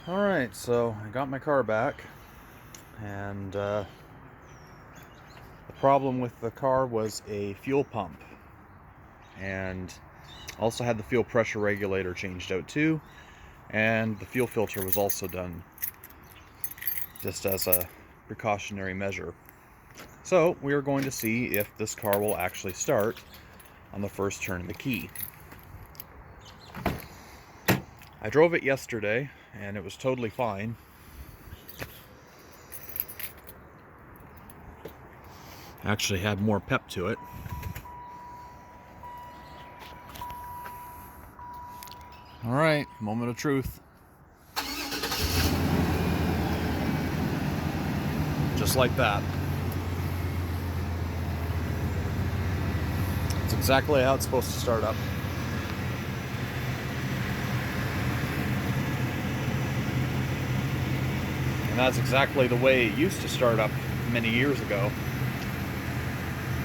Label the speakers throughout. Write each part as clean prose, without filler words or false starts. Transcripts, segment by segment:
Speaker 1: Alright, so I got my car back, and the problem with the car was a fuel pump, and also had the fuel pressure regulator changed out too, and the fuel filter was also done just as a precautionary measure. So we are going to see if this car will actually start on the first turn of the key. I drove it yesterday and it was totally fine. Actually had more pep to it. Alright, moment of truth. Just like that. It's exactly how it's supposed to start up. And that's exactly the way it used to start up many years ago.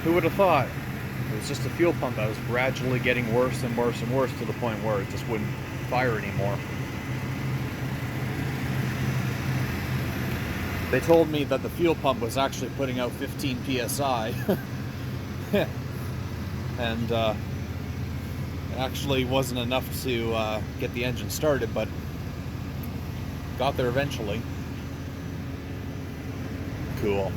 Speaker 1: Who would have thought? It was just a fuel pump that was gradually getting worse and worse and worse to the point where it just wouldn't fire anymore. They told me that the fuel pump was actually putting out 15 psi. And it actually wasn't enough to get the engine started, but got there eventually. Cool.